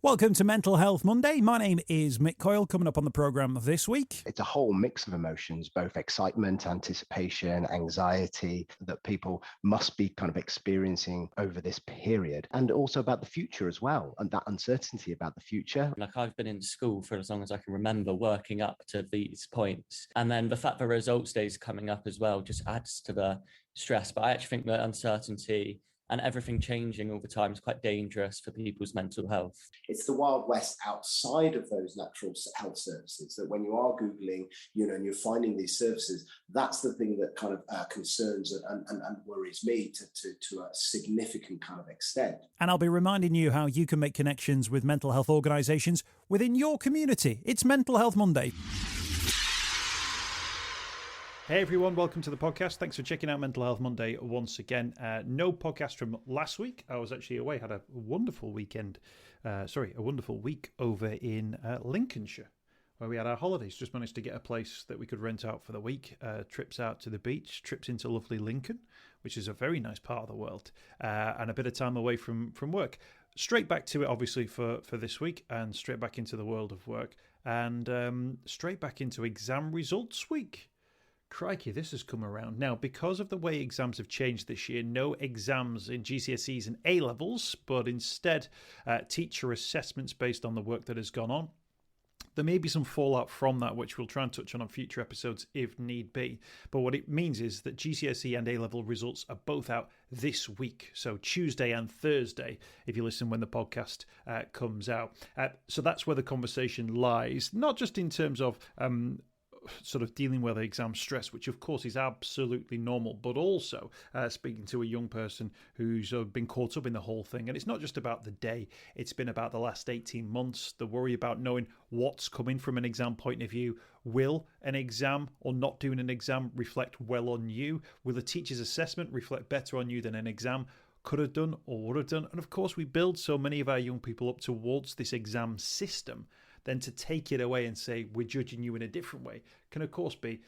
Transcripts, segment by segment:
Welcome to Mental Health Monday. My name is Mick Coyle. Coming up on the programme this week, it's a whole mix of emotions, both excitement, anticipation, anxiety that people must be kind of experiencing over this period, and also about the future as well, and that uncertainty about the future. Like, I've been in school for as long as I can remember, working up to these points. And then the fact that results day is coming up as well just adds to the stress. But I actually think that uncertainty and everything changing all the time is quite dangerous for people's mental health. It's the Wild West outside of those natural health services that when you are Googling, and you're finding these services, that's the thing that kind of concerns and worries me to a significant kind of extent. And I'll be reminding you how you can make connections with mental health organisations within your community. It's Mental Health Monday. Hey everyone, welcome to the podcast. Thanks for checking out Mental Health Monday once again. No podcast from last week. I was actually away, had a wonderful weekend. A wonderful week over in Lincolnshire, where we had our holidays. Just managed to get a place that we could rent out for the week. Trips out to the beach, trips into lovely Lincoln, which is a very nice part of the world, and a bit of time away from work. Straight back to it, obviously, for this week, and straight back into the world of work, and straight back into exam results week. Crikey, this has come around. Now, because of the way exams have changed this year, no exams in GCSEs and A Levels, but instead teacher assessments based on the work that has gone on. There may be some fallout from that, which we'll try and touch on future episodes if need be. But what it means is that GCSE and A-level results are both out this week. So Tuesday and Thursday, if you listen when the podcast comes out. So that's where the conversation lies, not just in terms of sort of dealing with exam stress, which of course is absolutely normal, but also speaking to a young person who's been caught up in the whole thing. And it's not just about the day, it's been about the last 18 months, the worry about knowing what's coming from an exam point of view. Will an exam or not doing an exam reflect well on you? Will a teacher's assessment reflect better on you than an exam could have done or would have done? And of course, we build so many of our young people up towards this exam system. Then to take it away and say we're judging you in a different way can of course be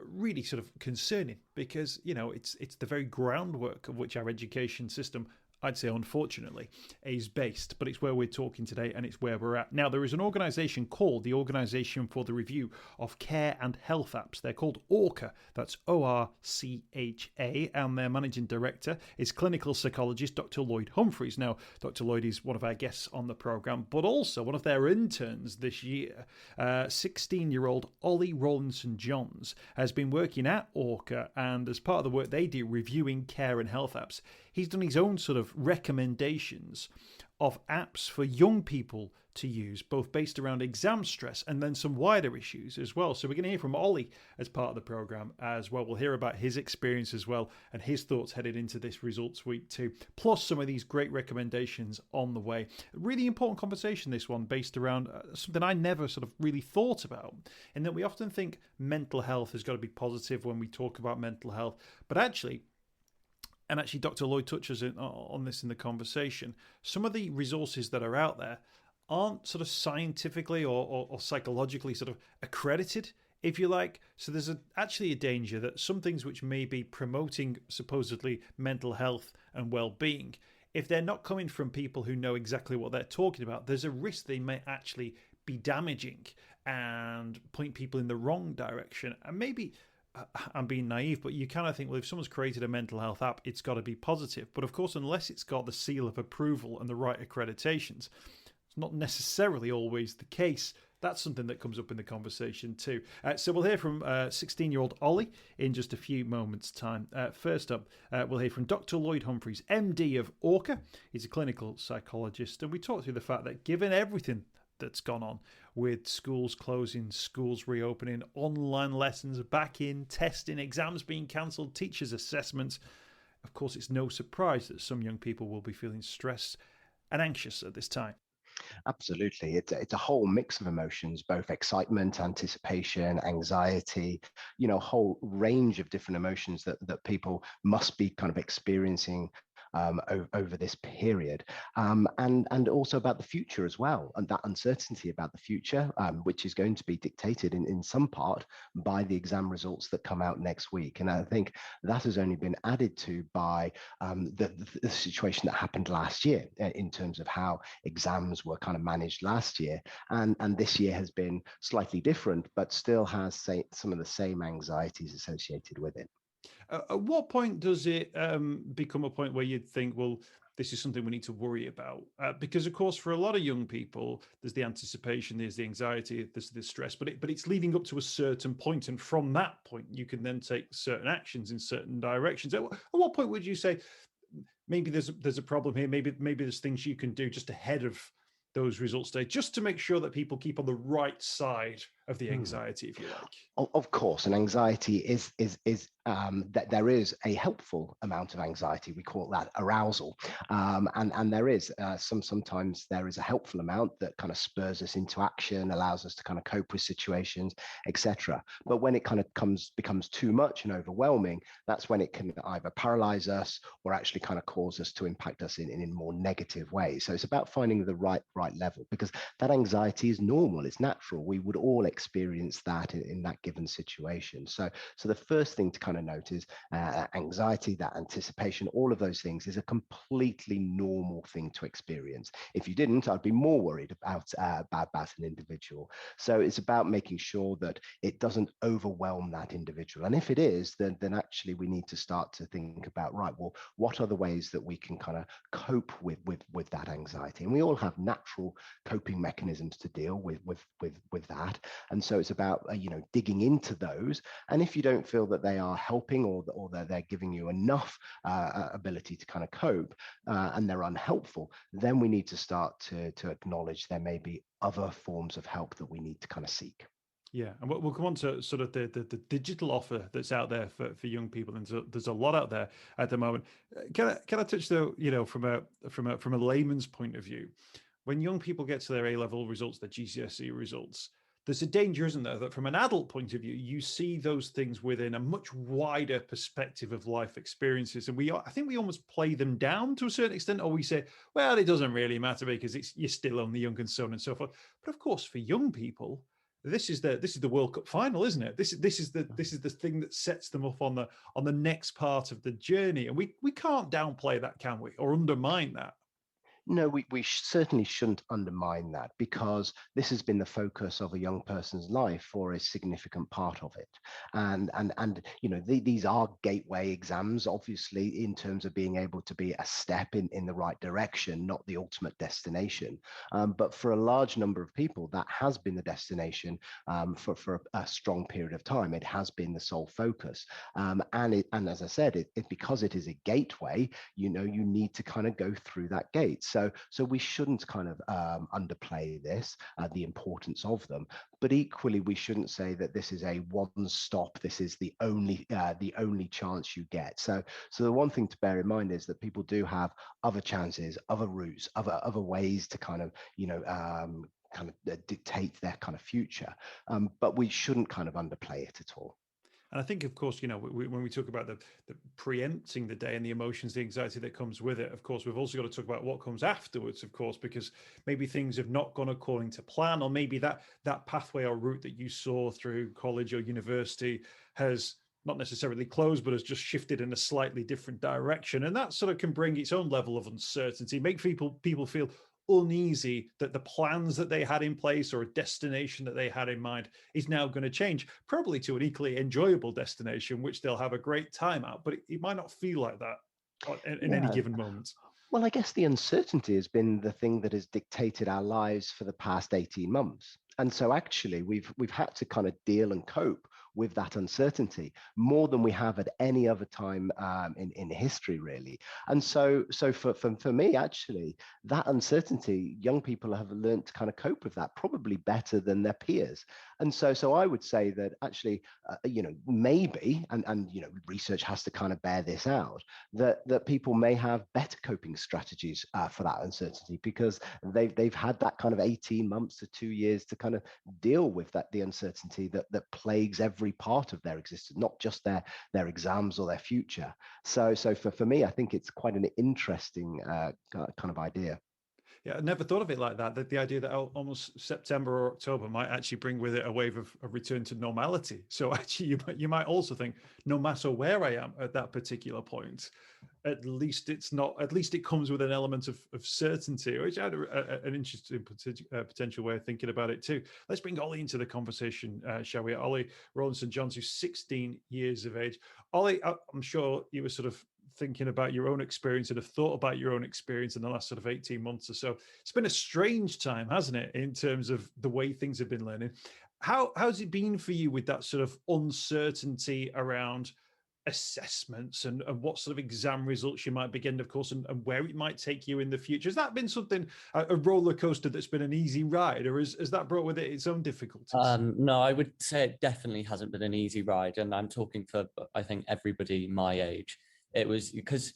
really sort of concerning, because it's the very groundwork of which our education system, I'd say unfortunately, is based. But it's where we're talking today, and it's where we're at. Now, there is an organisation called the Organisation for the Review of Care and Health Apps. They're called ORCHA. That's ORCHA, and their managing director is clinical psychologist Dr. Lloyd Humphreys. Now, Dr. Lloyd is one of our guests on the programme, but also one of their interns this year. 16-year-old Ollie Rawlinson-Johns has been working at ORCHA, and as part of the work they do reviewing care and health apps, he's done his own sort of recommendations of apps for young people to use, both based around exam stress and then some wider issues as well. So we're going to hear from Ollie as part of the programme as well. We'll hear about his experience as well and his thoughts headed into this results week too, plus some of these great recommendations on the way. A really important conversation, this one, based around something I never sort of really thought about, in that we often think mental health has got to be positive when we talk about mental health, but actually Dr. Lloyd touches on this in the conversation, some of the resources that are out there aren't sort of scientifically or psychologically sort of accredited, if you like. So there's actually a danger that some things which may be promoting supposedly mental health and well-being, if they're not coming from people who know exactly what they're talking about, there's a risk they may actually be damaging and point people in the wrong direction. And maybe I'm being naive, but you kind of think, well, if someone's created a mental health app, it's got to be positive. But of course, unless it's got the seal of approval and the right accreditations, it's not necessarily always the case. That's something that comes up in the conversation too. So we'll hear from 16-year-old Ollie in just a few moments' time. First up, we'll hear from Dr. Lloyd Humphreys, MD of ORCHA. He's a clinical psychologist, and we talked through the fact that given everything that's gone on with schools closing, schools reopening, online lessons back in, testing, exams being cancelled, teachers' assessments, of course it's no surprise that some young people will be feeling stressed and anxious at this time. Absolutely. It's a whole mix of emotions, both excitement, anticipation, anxiety, a whole range of different emotions that people must be kind of experiencing over this period, and also about the future as well, and that uncertainty about the future, which is going to be dictated in some part by the exam results that come out next week. And I think that has only been added to by the situation that happened last year in terms of how exams were kind of managed last year, and this year has been slightly different, but still has some of the same anxieties associated with it. At what point does it become a point where you'd think, well, this is something we need to worry about? Because, of course, for a lot of young people, there's the anticipation, there's the anxiety, there's the stress, but it's leading up to a certain point. And from that point, you can then take certain actions in certain directions. At what point would you say, maybe there's a problem here, maybe there's things you can do just ahead of those results day, just to make sure that people keep on the right side of the anxiety, if you like? Of course, and anxiety is that there is a helpful amount of anxiety. We call that arousal, and there is sometimes there is a helpful amount that kind of spurs us into action, allows us to kind of cope with situations, etc. But when it kind of becomes too much and overwhelming, that's when it can either paralyze us or actually kind of cause us to impact us in more negative ways. So it's about finding the right level, because that anxiety is normal, it's natural. We would all experience that in that given situation. So the first thing to kind of note is anxiety, that anticipation, all of those things is a completely normal thing to experience. If you didn't, I'd be more worried about an individual. So it's about making sure that it doesn't overwhelm that individual. And if it is, then actually we need to start to think about, right, well, what are the ways that we can kind of cope with that anxiety? And we all have natural coping mechanisms to deal with that. And so it's about digging into those. And if you don't feel that they are helping or that they're giving you enough ability to kind of cope, and they're unhelpful, then we need to start to acknowledge there may be other forms of help that we need to kind of seek. Yeah, and we'll come on to sort of the digital offer that's out there for young people, and there's a lot out there at the moment. Can I touch though, from a layman's point of view, when young people get to their A level results, their GCSE results, there's a danger, isn't there, that from an adult point of view, you see those things within a much wider perspective of life experiences, and I think we almost play them down to a certain extent, or we say, well, it doesn't really matter because you're still only young and so on and so forth. But of course, for young people, this is the World Cup final, isn't it? This is the thing that sets them up on the next part of the journey, and we can't downplay that, can we, or undermine that? No, we certainly shouldn't undermine that, because this has been the focus of a young person's life for a significant part of it. And these are gateway exams, obviously, in terms of being able to be a step in the right direction, not the ultimate destination. But for a large number of people, that has been the destination for a strong period of time. It has been the sole focus. And as I said, because it is a gateway, you need to kind of go through that gate. So we shouldn't kind of underplay this, the importance of them. But equally, we shouldn't say that this is a one-stop. This is the only chance you get. So the one thing to bear in mind is that people do have other chances, other routes, other ways to kind of dictate their kind of future. But we shouldn't kind of underplay it at all. And I think, of course, when we talk about the preempting the day and the emotions, the anxiety that comes with it, of course, we've also got to talk about what comes afterwards, of course, because maybe things have not gone according to plan, or maybe that pathway or route that you saw through college or university has not necessarily closed, but has just shifted in a slightly different direction. And that sort of can bring its own level of uncertainty, make people feel uneasy that the plans that they had in place or a destination that they had in mind is now going to change, probably to an equally enjoyable destination, which they'll have a great time at, but it might not feel like that in any given moment. Well, I guess the uncertainty has been the thing that has dictated our lives for the past 18 months. And so actually we've had to kind of deal and cope with that uncertainty more than we have at any other time in history, really. And so for me, actually, that uncertainty, young people have learned to kind of cope with that probably better than their peers. And so I would say that actually, maybe, and research has to kind of bear this out, that people may have better coping strategies for that uncertainty, because they've had that kind of 18 months to 2 years to kind of deal with the uncertainty that plagues every every part of their existence, not just their exams or their future. So for me, I think it's quite an interesting kind of idea. Yeah, I never thought of it like that. That the idea that almost September or October might actually bring with it a wave of a return to normality. So actually, you might also think, no matter where I am at that particular point, at least it's not. At least it comes with an element of certainty, which had an interesting potential way of thinking about it too. Let's bring Ollie into the conversation, shall we? Ollie Rowland-St. who's 16 years of age. Ollie, I'm sure you were sort of thinking about your own experience and have thought about your own experience in the last sort of 18 months or so. It's been a strange time, hasn't it, in terms of the way things have been learning. How's it been for you with that sort of uncertainty around assessments and what sort of exam results you might be getting, of course, and where it might take you in the future? Has that been something, a roller coaster that's been an easy ride, or has that brought with it its own difficulties? No, I would say it definitely hasn't been an easy ride. And I'm talking for, I think, everybody my age. It was because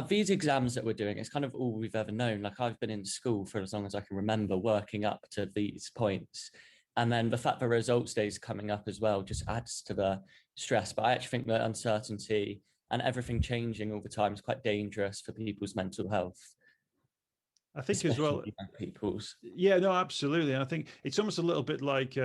these exams that we're doing, it's kind of all we've ever known. Like, I've been in school for as long as I can remember, working up to these points. And then the fact that results day is coming up as well just adds to the stress. But I actually think that uncertainty and everything changing all the time is quite dangerous for people's mental health. I think as well, people's. Yeah, no, absolutely. And I think it's almost a little bit like,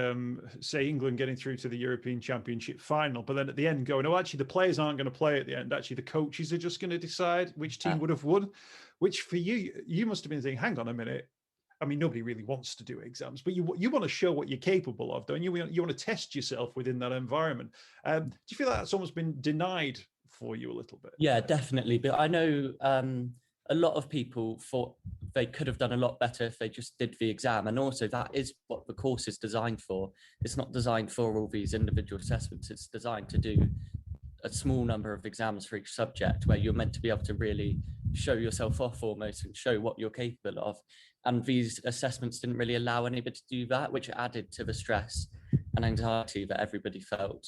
say, England getting through to the European Championship final, but then at the end going, oh, actually, the players aren't going to play at the end. Actually, the coaches are just going to decide which team would have won, which for you must have been thinking, hang on a minute. I mean, nobody really wants to do exams, but you want to show what you're capable of, don't you? You want to test yourself within that environment. Do you feel like that's almost been denied for you a little bit? Yeah, definitely. But I know a lot of people thought they could have done a lot better if they just did the exam. And also that is what the course is designed for. It's not designed for all these individual assessments. It's designed to do a small number of exams for each subject where you're meant to be able to really show yourself off almost and show what you're capable of. And these assessments didn't really allow anybody to do that, which added to the stress and anxiety that everybody felt.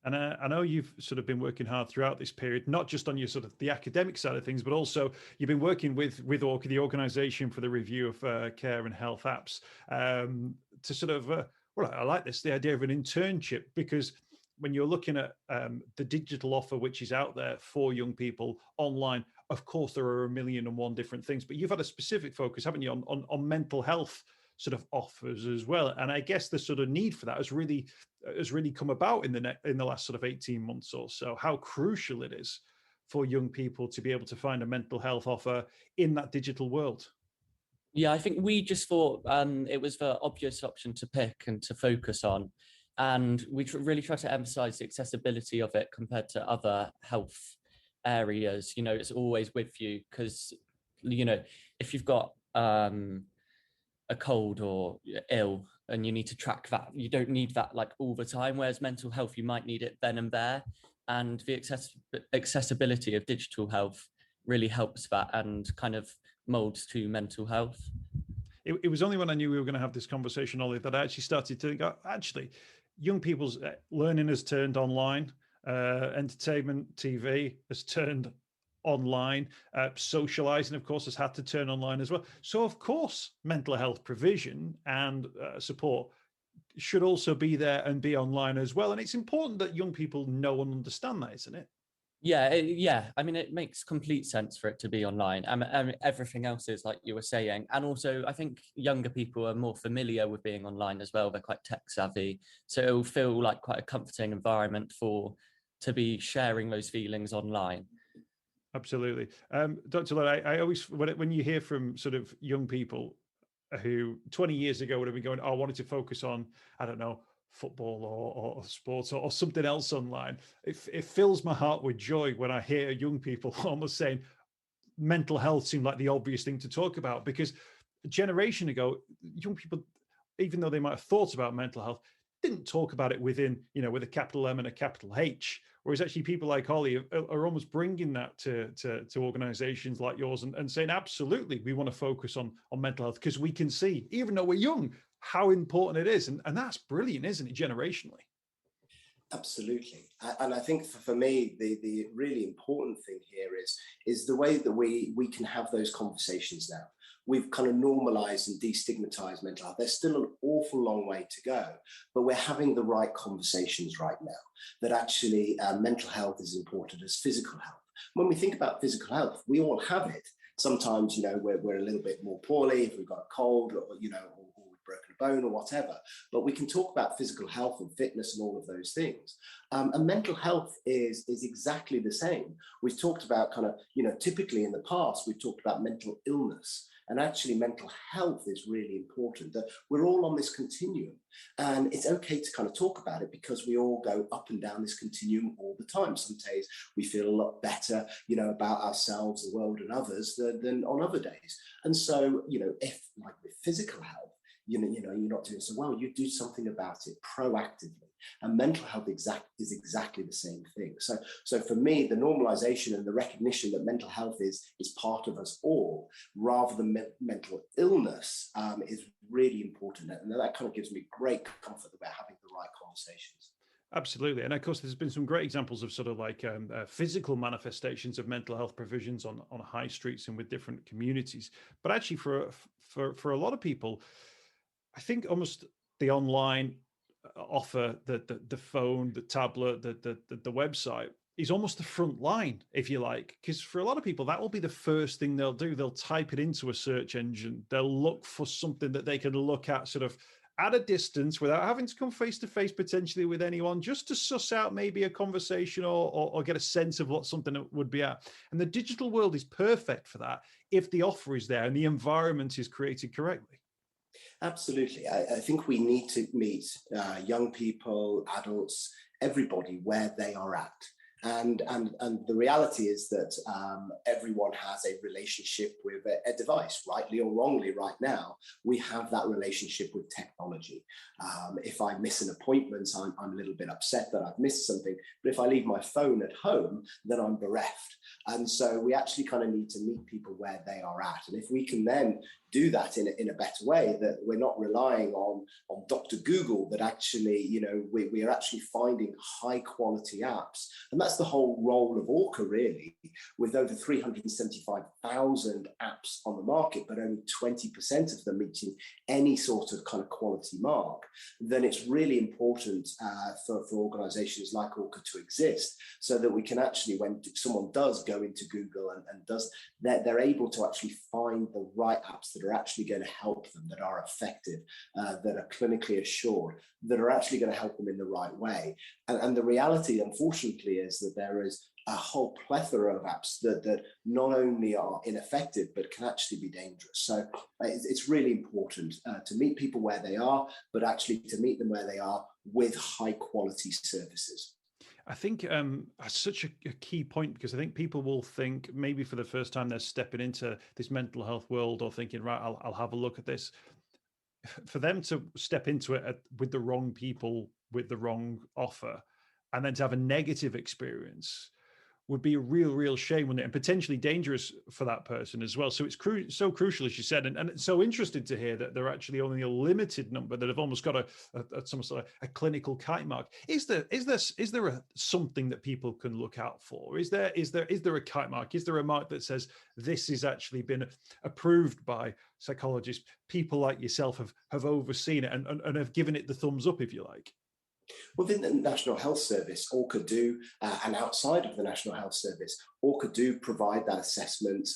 And I know you've sort of been working hard throughout this period, not just on your sort of the academic side of things, but also you've been working with ORCHA, the Organisation for the Review of Care and Health Apps, to sort of, well, I like this, the idea of an internship, because when you're looking at the digital offer which is out there for young people online, of course, there are 1,000,001 different things, but you've had a specific focus, haven't you, on mental health sort of offers as well. And I guess the sort of need for that has really come about in the last sort of 18 months or so, how crucial it is for young people to be able to find a mental health offer in that digital world. Yeah, I think we just thought it was the obvious option to pick and to focus on. And we really try to emphasize the accessibility of it compared to other health areas. You know, it's always with you because, you know, if you've got a cold or ill and you need to track that, you don't need that like all the time, whereas mental health, you might need it then and there. And the accessibility of digital health really helps that and kind of molds to mental health. It was only when I knew we were going to have this conversation, Ollie, that I actually started to think, actually, young people's learning has turned online, entertainment, TV has turned online, socializing, of course, has had to turn online as well. So, of course, mental health provision and support should also be there and be online as well. And it's important that young people know and understand that, isn't it? Yeah. I mean, it makes complete sense for it to be online. And everything else is like you were saying. And also, I think younger people are more familiar with being online as well. They're quite tech savvy. So it will feel like quite a comforting environment to be sharing those feelings online. Absolutely. Dr. Lloyd, I always, when you hear from sort of young people who 20 years ago would have been going, I wanted to focus on, I don't know, football or sports or something else online, it fills my heart with joy when I hear young people almost saying mental health seemed like the obvious thing to talk about, because a generation ago, young people, even though they might have thought about mental health, didn't talk about it within, with a capital M and a capital H. Whereas actually people like Ollie are almost bringing that to organizations like yours and saying, absolutely, we want to focus on mental health because we can see, even though we're young, how important it is. And that's brilliant, isn't it, generationally? Absolutely. And I think for me, the really important thing here is the way that we can have those conversations now. we've kind of normalized and destigmatized mental health. There's still an awful long way to go, but we're having the right conversations right now that actually mental health is important as physical health. When we think about physical health, we all have it. Sometimes, we're a little bit more poorly if we've got a cold, or we've broken a bone or whatever. But we can talk about physical health and fitness and all of those things. And mental health is exactly the same. We've talked about typically in the past, we've talked about mental illness. And actually, mental health is really important, that we're all on this continuum. And it's okay to kind of talk about it because we all go up and down this continuum all the time. Some days we feel a lot better, about ourselves, the world, and others than on other days. And so, if like with physical health, you're not doing so well, you do something about it proactively. And mental health is exactly the same thing. So for me, the normalization and the recognition that mental health is part of us all, rather than mental illness, is really important. And that kind of gives me great comfort that we're having the right conversations. Absolutely. And of course, there's been some great examples of sort of like physical manifestations of mental health provisions on high streets and with different communities. But actually, for a lot of people, I think almost the online offer, the phone, the tablet, the website is almost the front line, if you like, because for a lot of people that will be the first thing they'll do. They'll type it into a search engine. They'll look for something that they can look at sort of at a distance without having to come face to face potentially with anyone, just to suss out maybe a conversation or get a sense of what something would be at. And the digital world is perfect for that if the offer is there and the environment is created correctly. Absolutely. I think we need to meet young people, adults, everybody where they are at. And the reality is that everyone has a relationship with a device, rightly or wrongly. Right now, we have that relationship with technology. If I miss an appointment, I'm a little bit upset that I've missed something. But if I leave my phone at home, then I'm bereft. And so we actually kind of need to meet people where they are at. And if we can then do that in a better way, that we're not relying on Dr. Google, that actually, we are actually finding high quality apps. And that's the whole role of ORCHA, really, with over 375,000 apps on the market, but only 20% of them meeting any sort of kind of quality mark. Then it's really important for organizations like ORCHA to exist, so that we can actually, when someone does go into Google and does, they're able to actually find the right apps that are actually going to help them, that are effective, that are clinically assured, that are actually going to help them in the right way. And the reality, unfortunately, is that there is a whole plethora of apps that not only are ineffective, but can actually be dangerous. So it's really important to meet people where they are, but actually to meet them where they are with high quality services. I think that's such a key point, because I think people will think maybe for the first time they're stepping into this mental health world, or thinking, right, I'll have a look at this. For them to step into it with the wrong people, with the wrong offer, and then to have a negative experience would be a real shame, wouldn't it? And potentially dangerous for that person as well. So it's so crucial, as you said, and it's so interesting to hear that there are actually only a limited number that have almost got some sort of a clinical kite mark. Is there something that people can look out for? Is there a kite mark? Is there a mark that says this has actually been approved by psychologists? People like yourself have overseen it and have given it the thumbs up, if you like. Within the National Health Service, ORCHA do, and outside of the National Health Service, ORCHA do provide that assessment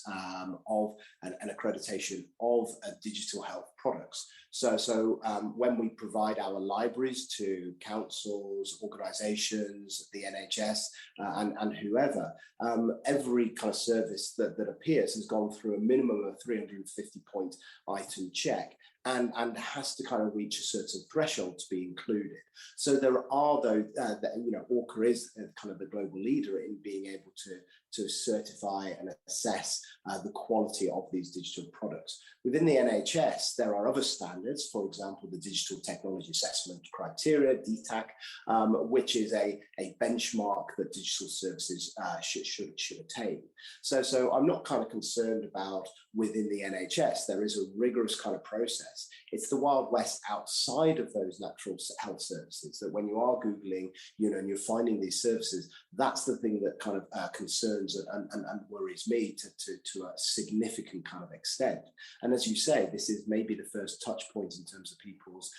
of an accreditation of digital health products. So when we provide our libraries to councils, organisations, the NHS, and whoever, every kind of service that appears has gone through a minimum of 350-point item check. And has to kind of reach a certain threshold to be included. So there are those, ORCHA is kind of the global leader in being able to certify and assess the quality of these digital products. Within the NHS, there are other standards, for example, the Digital Technology Assessment Criteria, DTAC, which is a benchmark that digital services should attain. So I'm not kind of concerned about within the NHS. There is a rigorous kind of process. It's the Wild West outside of those natural health services, that when you are Googling, and you're finding these services, that's the thing that kind of concerns concerns and worries me to a significant kind of extent. And as you say, this is maybe the first touch point in terms of people's,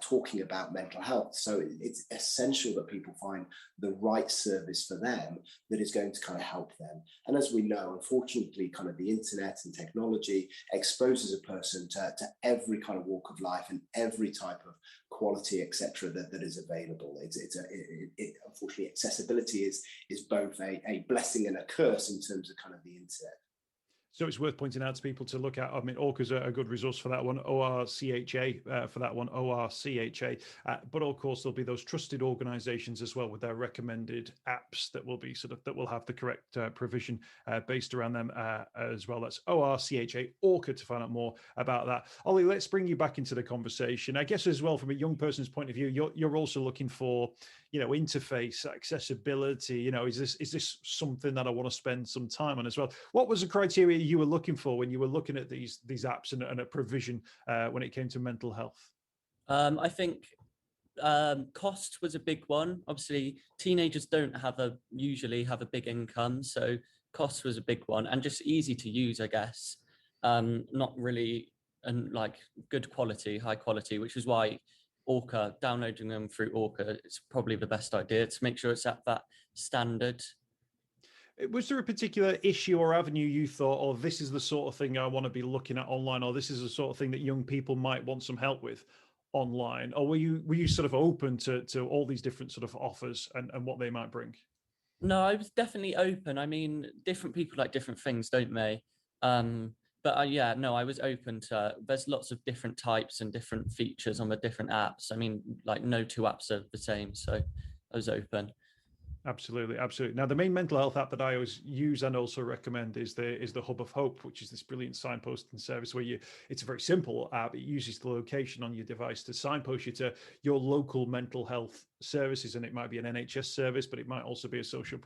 talking about mental health. So it's essential that people find the right service for them that is going to kind of help them. And as we know, unfortunately, kind of the internet and technology exposes a person to every kind of walk of life and every type of quality, etc., that is available. Unfortunately, accessibility is both a blessing and a curse in terms of kind of the internet. So it's worth pointing out to people to look at. I mean, ORCHA's a good resource for that one, ORCHA for that one, ORCHA. But of course, there'll be those trusted organisations as well with their recommended apps that will be that will have the correct provision based around them as well. That's ORCHA, ORCHA, to find out more about that. Ollie, let's bring you back into the conversation. I guess as well, from a young person's point of view, you're also looking for, interface, accessibility. Is this something that I want to spend some time on as well? What was the criteria you were looking for when you were looking at these apps and a provision when it came to mental health? I think cost was a big one. Obviously, teenagers don't usually have a big income, so cost was a big one, and just easy to use, I guess. Not really, and like good quality, high quality, which is why ORCHA, downloading them through ORCHA, it's probably the best idea to make sure it's at that standard. Was there a particular issue or avenue you thought, oh, this is the sort of thing I want to be looking at online, or this is the sort of thing that young people might want some help with online? Or were you sort of open to all these different sort of offers and what they might bring? No, I was definitely open. I mean, different people like different things, don't they? But I was open to, there's lots of different types and different features on the different apps. I mean, like no two apps are the same, so I was open. Absolutely. Now, the main mental health app that I always use and also recommend is the Hub of Hope, which is this brilliant signposting service where it's a very simple app. It uses the location on your device to signpost you to your local mental health services, and it might be an NHS service, but it might also be a social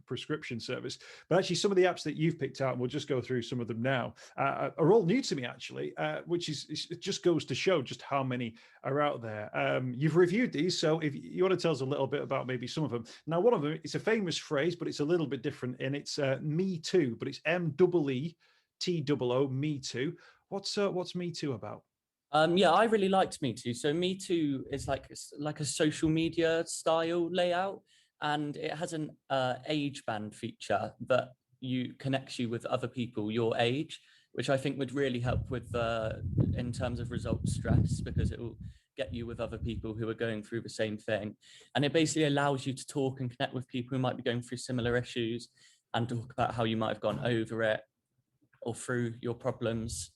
prescription service. But actually, some of the apps that you've picked out, and we'll just go through some of them now, are all new to me actually, which it just goes to show just how many are out there. You've reviewed these, so if you want to tell us a little bit about maybe some of them. Now, one of them, it's a famous phrase, but it's a little bit different, and it's Me Too, but it's MEETOO, Me Too. What's Me Too about? I really liked Me Too. So Me Too is like a social media style layout, and it has an age band feature that connects you with other people your age, which I think would really help with in terms of results stress, because it will get you with other people who are going through the same thing. And it basically allows you to talk and connect with people who might be going through similar issues and talk about how you might have gone over it or through your problems.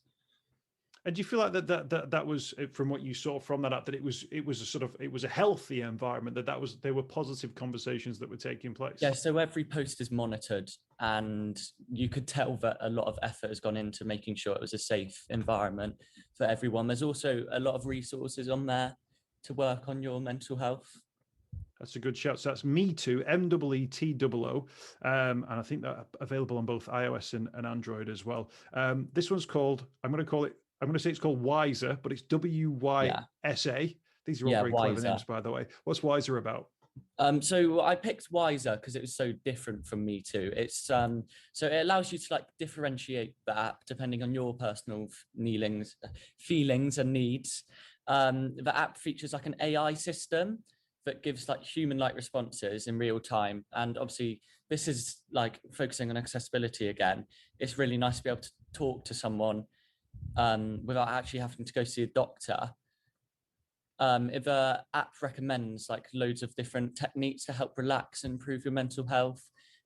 And do you feel like that was, from what you saw from that app, that it was a healthy environment, there were positive conversations that were taking place? Yeah, so every post is monitored, and you could tell that a lot of effort has gone into making sure it was a safe environment for everyone. There's also a lot of resources on there to work on your mental health. That's a good shout. So that's Me Too, MEETOO, and I think that available on both iOS and Android as well. This one's called, I'm going to say it's called Wiser, but it's WYSA. These are all very clever names, by the way. What's Wiser about? So I picked Wiser because it was so different from Me Too. It's so it allows you to differentiate the app depending on your personal feelings and needs. The app features an AI system that gives human-like responses in real time. And obviously this is focusing on accessibility again. It's really nice to be able to talk to someone without actually having to go see a doctor. If the app recommends loads of different techniques to help relax and improve your mental health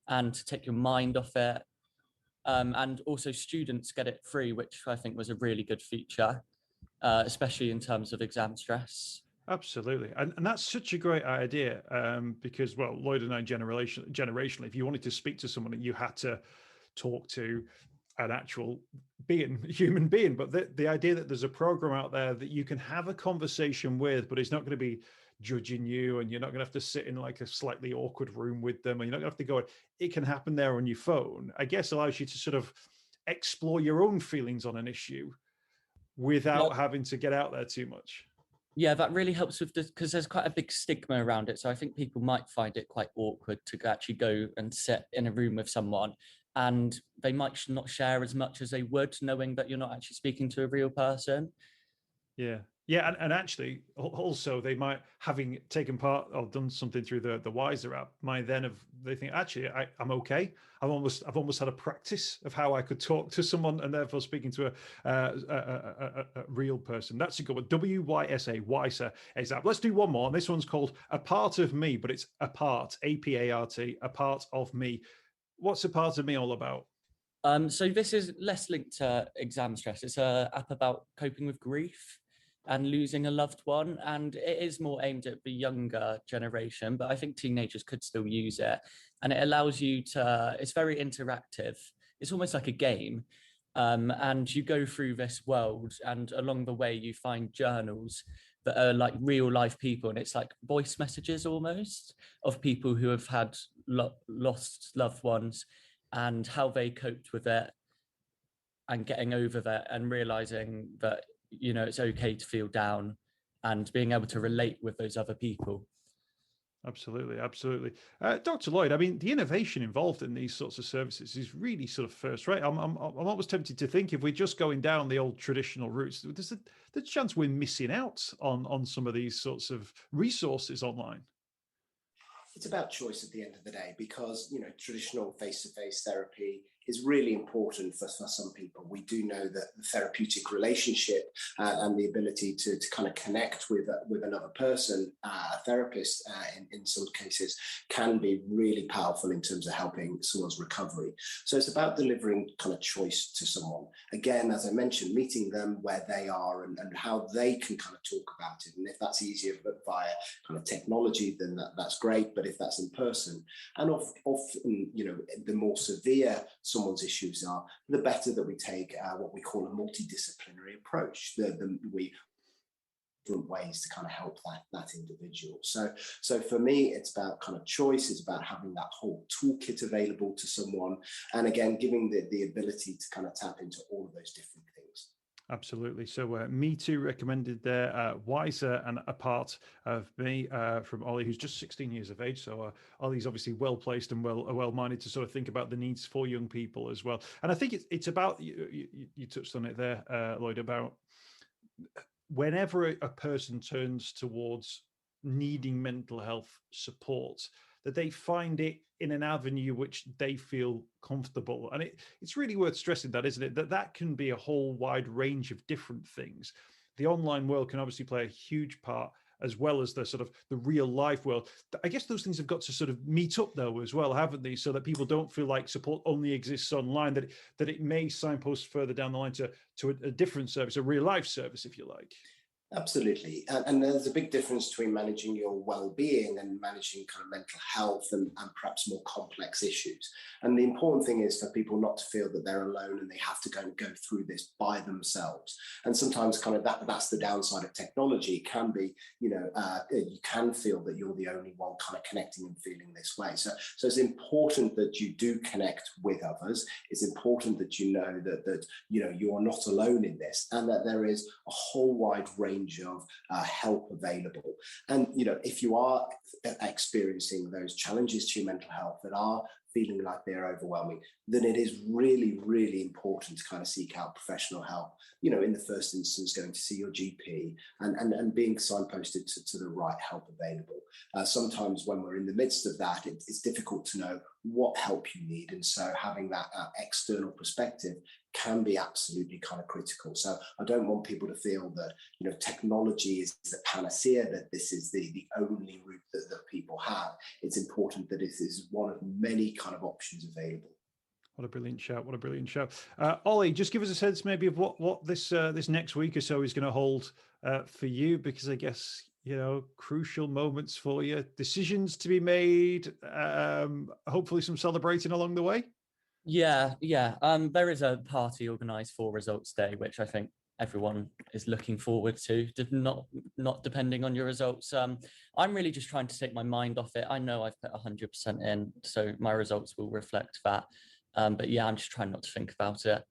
and to take your mind off it. And also students get it free, which I think was a really good feature, especially in terms of exam stress. Absolutely. And that's such a great idea because, well, Lloyd and I generationally, if you wanted to speak to someone, you had to talk to an actual human being. But the idea that there's a program out there that you can have a conversation with, but it's not going to be judging you, and you're not going to have to sit in a slightly awkward room with them, and you're not going to have to go, it can happen there on your phone, I guess allows you to sort of explore your own feelings on an issue without having to get out there too much. Yeah, that really helps with this because there's quite a big stigma around it. So I think people might find it quite awkward to actually go and sit in a room with someone, and they might not share as much as they would, knowing that you're not actually speaking to a real person. Yeah. Yeah, and actually, also they might, having taken part or done something through the Wiser app, might then have they think actually I'm okay. I've almost had a practice of how I could talk to someone, and therefore speaking to a real person. That's a good one. WYSA, Wiser app. Let's do one more. And this one's called A Part of Me, but it's a part, APART, a part of me. What's a part of me all about? So this is less linked to exam stress. It's an app about coping with grief and losing a loved one, and it is more aimed at the younger generation, but I think teenagers could still use it. And it allows you to, it's very interactive. It's almost like a game. And you go through this world, and along the way you find journals that are like real life people, and it's like voice messages almost of people who have had lost loved ones and how they coped with it and getting over that and realizing that, you know, it's okay to feel down and being able to relate with those other people. Absolutely, absolutely. Dr. Lloyd, I mean, the innovation involved in these sorts of services is really sort of first rate. I'm almost tempted to think if we're just going down the old traditional routes, there's the chance we're missing out on some of these sorts of resources online. It's about choice at the end of the day, because traditional face-to-face therapy is really important for some people. We do know that the therapeutic relationship and the ability to kind of connect with another person, a therapist in some cases, can be really powerful in terms of helping someone's recovery. So it's about delivering kind of choice to someone. Again, as I mentioned, meeting them where they are and how they can kind of talk about it. And if that's easier via kind of technology, then that's great. But if that's in person, and often, the more severe someone's issues are, the better that we take what we call a multidisciplinary approach. We different ways to kind of help that individual. So for me, it's about kind of choice. It's about having that whole toolkit available to someone, and again, giving the ability to kind of tap into all of those different things. Absolutely. So Me Too recommended there, Wiser and A Part of Me from Ollie, who's just 16 years of age. So Ollie's obviously well placed and well-minded to sort of think about the needs for young people as well. And I think it's about, you touched on it there, Lloyd, about whenever a person turns towards needing mental health support, that they find it in an avenue which they feel comfortable. And it's really worth stressing that, isn't it? That can be a whole wide range of different things. The online world can obviously play a huge part, as well as the sort of the real life world. I guess those things have got to sort of meet up though as well, haven't they? So that people don't feel like support only exists online, that it may signpost further down the line to a different service, a real life service, if you like. Absolutely. And there's a big difference between managing your well-being and managing kind of mental health and perhaps more complex issues. And the important thing is for people not to feel that they're alone and they have to go through this by themselves. And sometimes kind of that's the downside of technology. It can be, you can feel that you're the only one kind of connecting and feeling this way. So it's important that you do connect with others. It's important that you know that you are not alone in this, and that there is a whole wide range of help available. And if you are experiencing those challenges to your mental health that are feeling like they're overwhelming, then it is really, really important to kind of seek out professional help. In the first instance, going to see your GP and being signposted to the right help available. Sometimes when we're in the midst of that, it's difficult to know what help you need. And so having that external perspective can be absolutely kind of critical. So I don't want people to feel that, technology is the panacea, that this is the only route that people have. It's important that it is one of many kind of options available. What a brilliant shout. What a brilliant shout. Ollie, just give us a sense maybe of what this next week or so is going to hold for you, because I guess, crucial moments for you, decisions to be made, hopefully some celebrating along the way. Yeah. There is a party organised for Results Day, which I think everyone is looking forward to, not depending on your results. I'm really just trying to take my mind off it. I know I've put 100% in, so my results will reflect that. But yeah, I'm just trying not to think about it.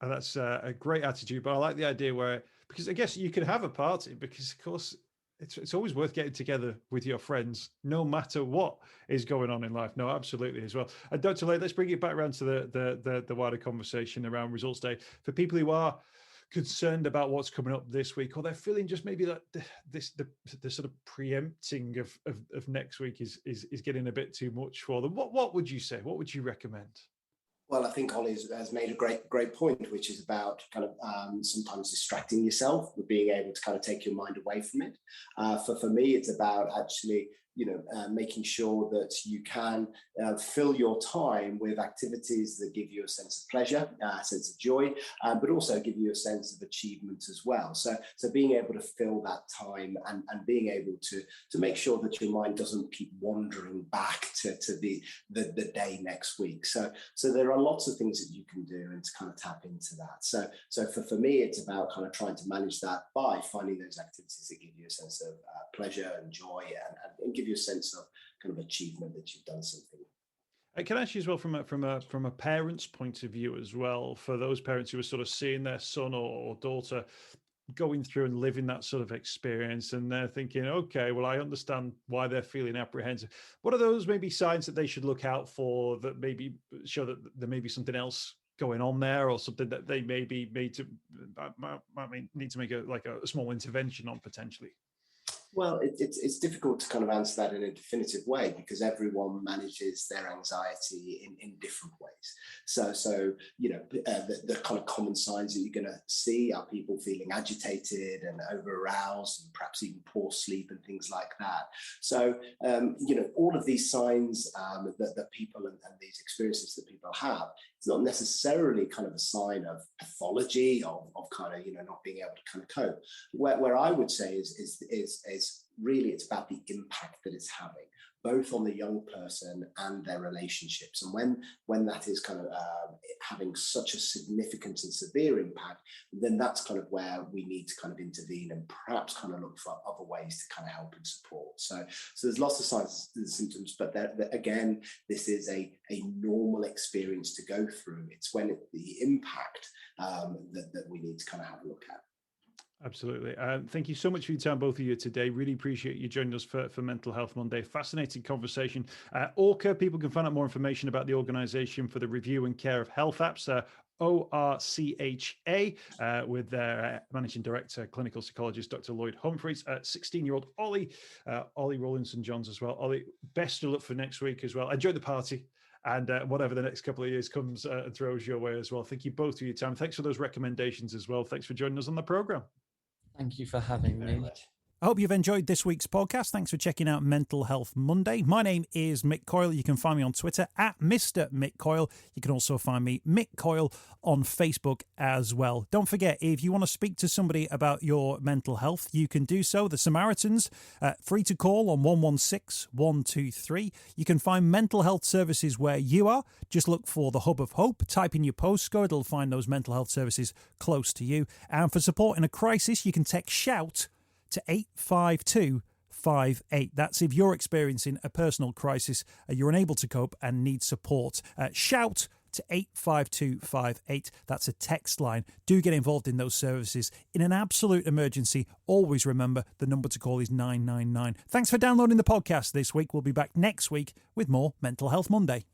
And that's a great attitude. But I like the idea where, because I guess you can have a party, because of course it's always worth getting together with your friends, no matter what is going on in life. No, absolutely as well. And Dr. Lay, let's bring it back around to the wider conversation around results day for people who are concerned about what's coming up this week, or they're feeling just maybe that the sort of preempting of next week is getting a bit too much for them. What would you say? What would you recommend? Well, I think Ollie has made a great point, which is about kind of sometimes distracting yourself, but being able to kind of take your mind away from it. For me, it's about actually, making sure that you can fill your time with activities that give you a sense of pleasure, a sense of joy, but also give you a sense of achievement as well. So being able to fill that time and being able to make sure that your mind doesn't keep wandering back to the day next week. So there are lots of things that you can do and to kind of tap into that. So for me, it's about kind of trying to manage that by finding those activities that give you a sense of pleasure and joy and give you a sense of kind of achievement that you've done something. Can I ask you as well from a parent's point of view as well, for those parents who are sort of seeing their son or daughter going through and living that sort of experience, and they're thinking, okay, well, I understand why they're feeling apprehensive. What are those maybe signs that they should look out for that maybe show that there may be something else going on there, or something that they maybe need to make a small intervention on potentially? Well, it's difficult to kind of answer that in a definitive way because everyone manages their anxiety in different ways. So the kind of common signs that you're going to see are people feeling agitated and over aroused and perhaps even poor sleep and things like that. So, all of these signs that people and these experiences that people have, it's not necessarily kind of a sign of pathology of kind of, not being able to kind of cope. Where I would say is really it's about the impact that it's having, both on the young person and their relationships. And when that is kind of having such a significant and severe impact, then that's kind of where we need to kind of intervene and perhaps kind of look for other ways to kind of help and support. So there's lots of signs and symptoms, but again, this is a normal experience to go through. It's when the impact that we need to kind of have a look at. Absolutely. Thank you so much for your time, both of you, today. Really appreciate you joining us for Mental Health Monday. Fascinating conversation. ORCHA, people can find out more information about the organisation for the review and care of health apps. ORCHA, with their managing director, clinical psychologist, Dr. Lloyd Humphreys, 16-year-old Ollie Rollinson-Johns as well. Ollie, best of luck for next week as well. Enjoy the party. And whatever the next couple of years comes and throws your way as well. Thank you both for your time. Thanks for those recommendations as well. Thanks for joining us on the programme. Thank you for having me. I hope you've enjoyed this week's podcast. Thanks for checking out Mental Health Monday. My name is Mick Coyle. You can find me on Twitter at Mr. Mick Coyle. You can also find me, Mick Coyle, on Facebook as well. Don't forget, if you want to speak to somebody about your mental health, you can do so. The Samaritans, free to call on 116 123. You can find mental health services where you are. Just look for the Hub of Hope. Type in your postcode. It'll find those mental health services close to you. And for support in a crisis, you can text SHOUT to 85258. That's if you're experiencing a personal crisis, you're unable to cope and need support. Shout to 85258. That's a text line. Do get involved in those services. In an absolute emergency, always remember the number to call is 999. Thanks for downloading the podcast this week. We'll be back next week with more Mental Health Monday.